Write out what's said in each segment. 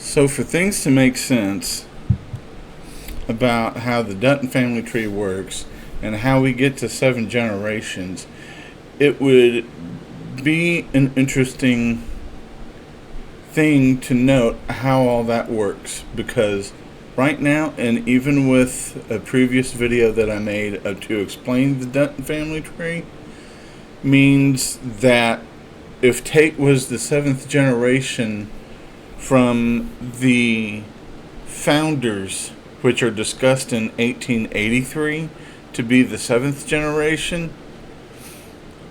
So for things to make sense about how the Dutton family tree works and how we get to 7 generations, it would be an interesting thing to note how all that works, because right now, and even with a previous video that I made to explain the Dutton family tree, means that if Tate was the 7th generation from the founders, which are discussed in 1883, to be the 7th generation,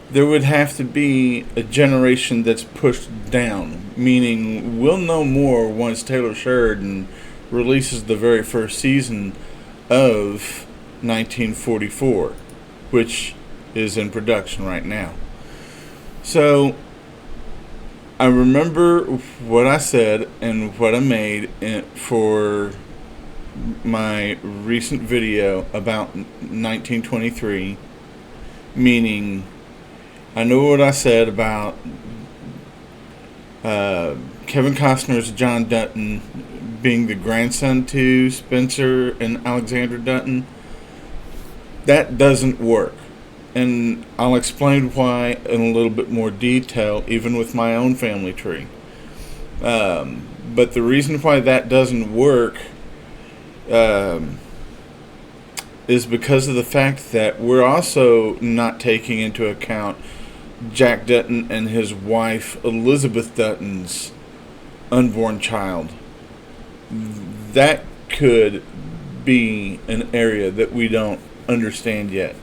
there would have to be a generation that's pushed down, meaning we'll know more once Taylor Sheridan releases the very first season of 1944, which is in production right now. So I remember what I said and what I made for my recent video about 1923, meaning I know what I said about Kevin Costner's John Dutton being the grandson to Spencer and Alexandra Dutton. That doesn't work. And I'll explain why in a little bit more detail, even with my own family tree. But the reason why that doesn't work is because of the fact that we're also not taking into account Jack Dutton and his wife Elizabeth Dutton's unborn child. That could be an area that we don't understand yet.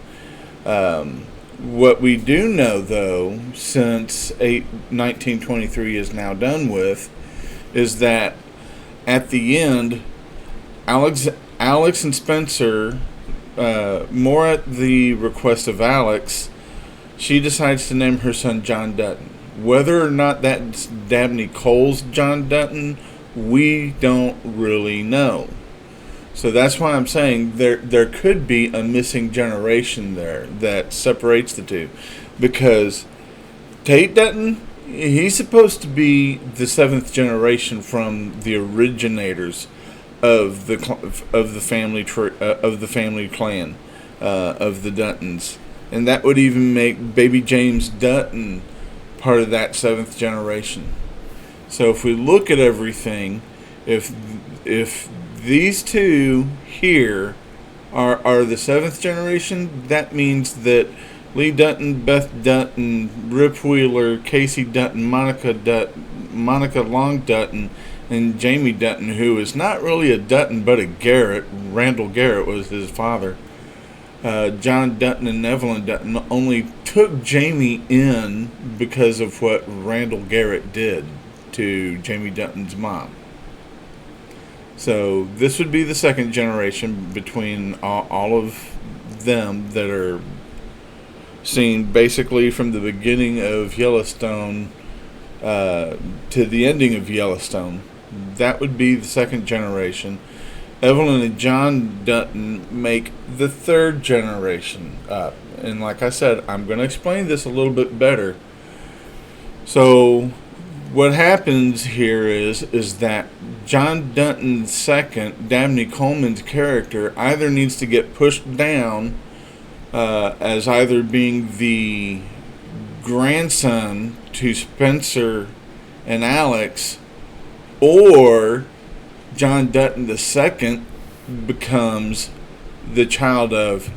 What we do know, though, since 1923 is now done with, is that at the end, Alex and Spencer, more at the request of Alex, she decides to name her son John Dutton. Whether or not that's Dabney Cole's John Dutton, we don't really know. So that's why I'm saying there could be a missing generation there that separates the two. Because Tate Dutton, he's supposed to be the 7th generation from the originators of the family clan of the Duttons. And that would even make baby James Dutton part of that 7th generation. So if we look at everything, if these two here are the 7th generation, that means that Lee Dutton, Beth Dutton, Rip Wheeler, Casey Dutton, Monica Long Dutton, and Jamie Dutton, who is not really a Dutton but a Garrett. Randall Garrett was his father. John Dutton and Evelyn Dutton only took Jamie in because of what Randall Garrett did to Jamie Dutton's mom. So this would be the 2nd generation between all of them that are seen basically from the beginning of Yellowstone to the ending of Yellowstone. That would be the 2nd generation. Evelyn and John Dutton make the 3rd generation up. And like I said, I'm going to explain this a little bit better. So what happens here is that John Dutton's second, Dabney Coleman's character, either needs to get pushed down as either being the grandson to Spencer and Alex, or John Dutton II becomes the child of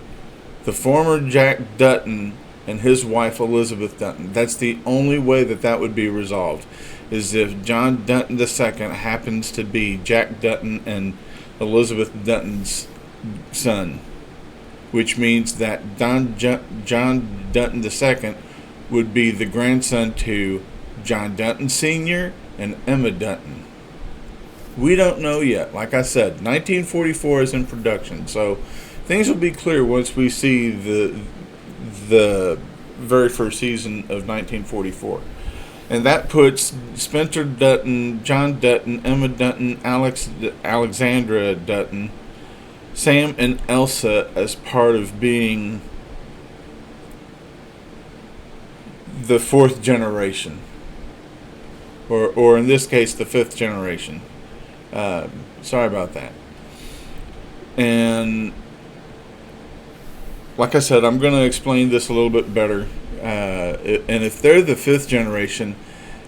the former Jack Dutton and his wife Elizabeth Dutton. That's the only way that would be resolved, is if John Dutton II happens to be Jack Dutton and Elizabeth Dutton's son, which means that John Dutton II would be the grandson to John Dutton Sr. and Emma Dutton. We don't know yet. Like I said, 1944 is in production, so things will be clear once we see the very first season of 1944. And that puts Spencer Dutton, John Dutton, Emma Dutton, Alexandra Dutton, Sam and Elsa as part of being the 4th generation. Or in this case, the 5th generation. Sorry about that. And like I said, I'm going to explain this a little bit better. And if they're the fifth generation,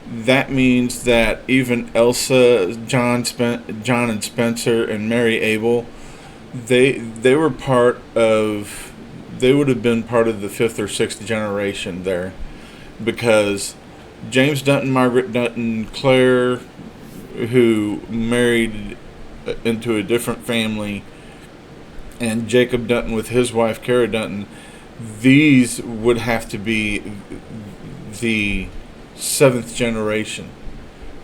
that means that even Elsa, John and Spencer, and Mary Abel, they were part of. They would have been part of the fifth or sixth generation there, because James Dutton, Margaret Dutton, Claire, who married into a different family, and Jacob Dutton with his wife Cara Dutton, these would have to be the seventh generation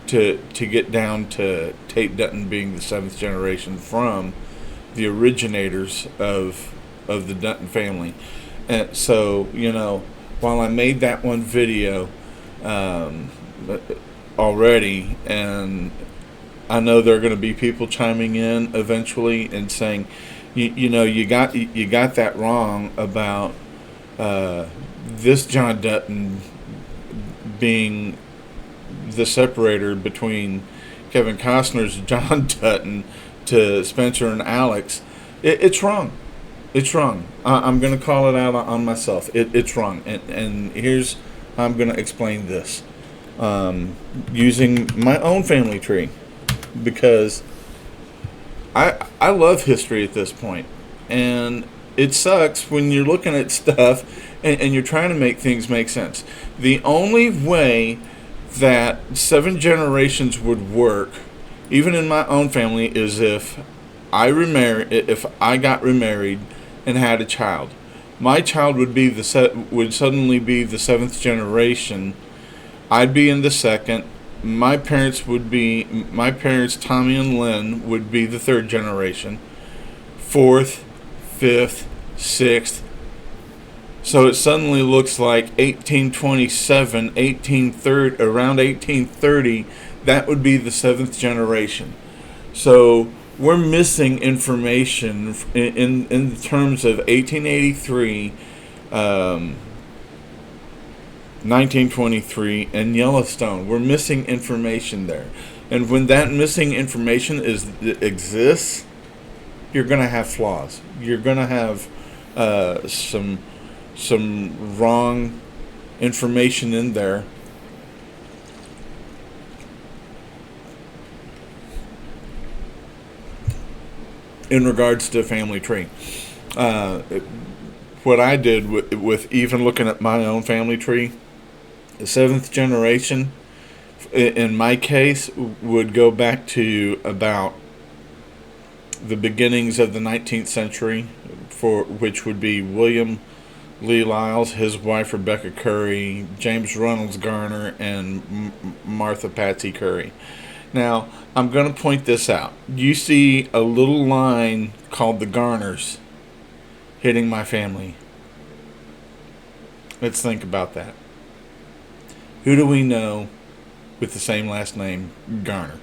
to get down to Tate Dutton being the seventh generation from the originators of the Dutton family. And so, while I made that one video already, and I know there are going to be people chiming in eventually and saying, you got that wrong about this John Dutton being the separator between Kevin Costner's John Dutton to Spencer and Alex. It's wrong. It's wrong. I'm going to call it out on myself. It's wrong. And here's how I'm going to explain this. Using my own family tree. Because I love history at this point. And it sucks when you're looking at stuff and you're trying to make things make sense. The only way that 7 generations would work, even in my own family, is if I got remarried and had a child. My child would suddenly be the 7th generation. I'd be in the 2nd. My parents, Tommy and Lynn, would be the 3rd generation. 4th, 5th, 6th. So it suddenly looks like 1827, around 1830, that would be the 7th generation. So we're missing information in terms of 1883, 1923, and Yellowstone. We're missing information there. And when that missing information exists, you're going to have flaws. You're going to have some wrong information in there. In regards to family tree, what I did with even looking at my own family tree, the 7th generation, in my case, would go back to about the beginnings of the 19th century, for which would be William Lee Lyles, his wife Rebecca Curry, James Reynolds Garner, and Martha Patsy Curry. Now, I'm going to point this out. You see a little line called the Garners hitting my family. Let's think about that. Who do we know with the same last name, Garner?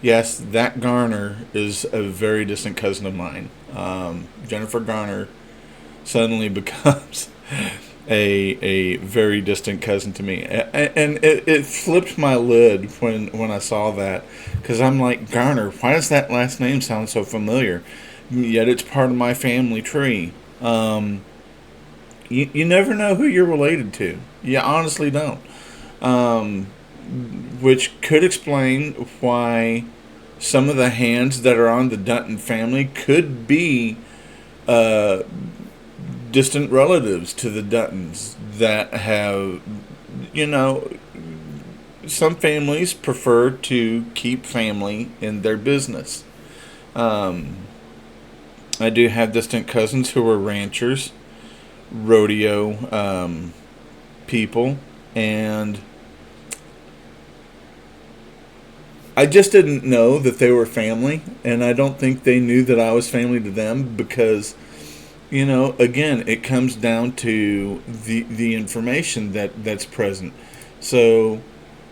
Yes, that Garner is a very distant cousin of mine. Jennifer Garner suddenly becomes a very distant cousin to me, and it flipped my lid when I saw that, because I'm like, Garner, why does that last name sound so familiar? Yet it's part of my family tree. You never know who you're related to. You honestly don't. Which could explain why some of the hands that are on the Dutton family could be distant relatives to the Duttons that have, some families prefer to keep family in their business. I do have distant cousins who are ranchers, rodeo people, and I just didn't know that they were family, and I don't think they knew that I was family to them, because again, it comes down to the information that's present. So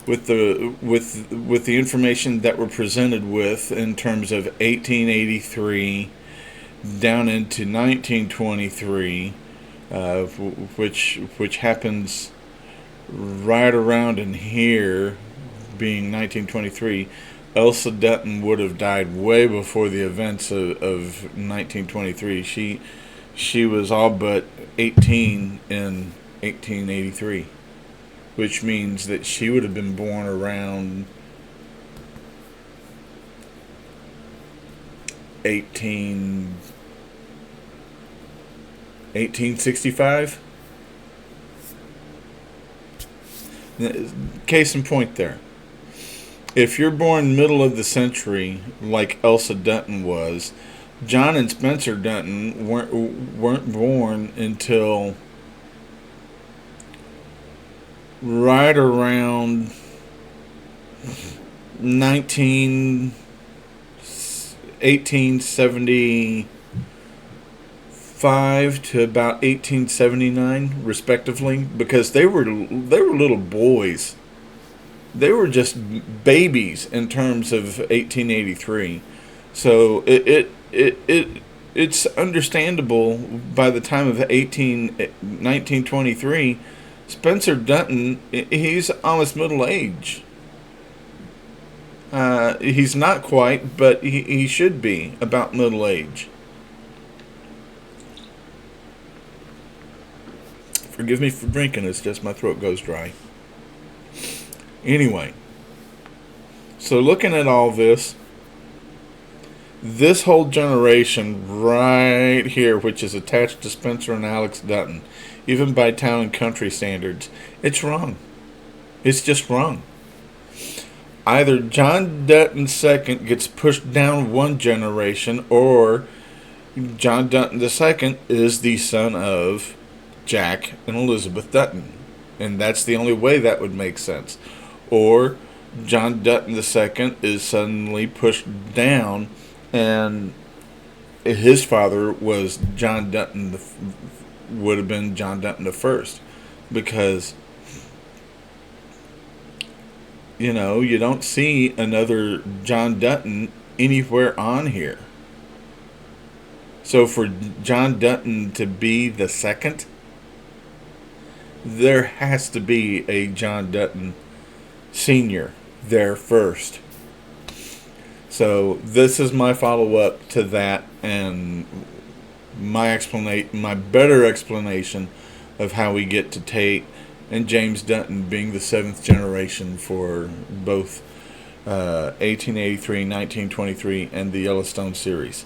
with the information that we're presented with in terms of 1883 down into 1923, which happens right around in here, being 1923, Elsa Dutton would have died way before the events of 1923. She was all but 18 in 1883, which means that she would have been born around 1865. Case in point there. If you're born middle of the century, like Elsa Dutton was, John and Spencer Dutton weren't born until right around 1875 to about 1879, respectively, because they were little boys. They were just babies in terms of 1883. So it's understandable by the time of 1923, Spencer Dutton, he's almost middle age. He's not quite, but he should be about middle age. Forgive me for drinking, it's just my throat goes dry. Anyway, so looking at all this whole generation right here, which is attached to Spencer and Alex Dutton, even by town and country standards, it's wrong. It's just wrong. Either John Dutton II gets pushed down one generation, or John Dutton II is the son of Jack and Elizabeth Dutton. And that's the only way that would make sense. Or John Dutton II is suddenly pushed down, and his father was John Dutton, would have been John Dutton I, because you don't see another John Dutton anywhere on here. So for John Dutton to be the second, there has to be a John Dutton Sr. there first. So this is my follow-up to that, and my better explanation of how we get to Tate and James Dutton being the seventh generation for both 1883, 1923, and the Yellowstone series.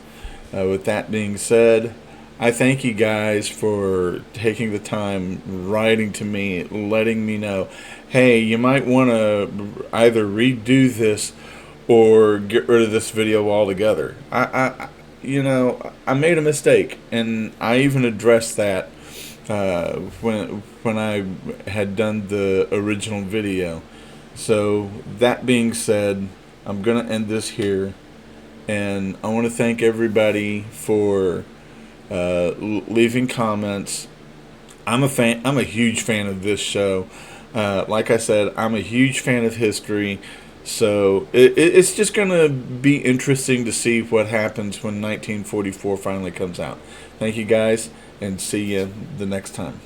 With that being said, I thank you guys for taking the time, writing to me, letting me know, hey, you might want to either redo this or get rid of this video altogether. I made a mistake, and I even addressed that when I had done the original video. So that being said, I'm gonna end this here, and I want to thank everybody for leaving comments. I'm a huge fan of this show. Like I said, I'm a huge fan of history. So it's just going to be interesting to see what happens when 1944 finally comes out. Thank you guys, and see you the next time.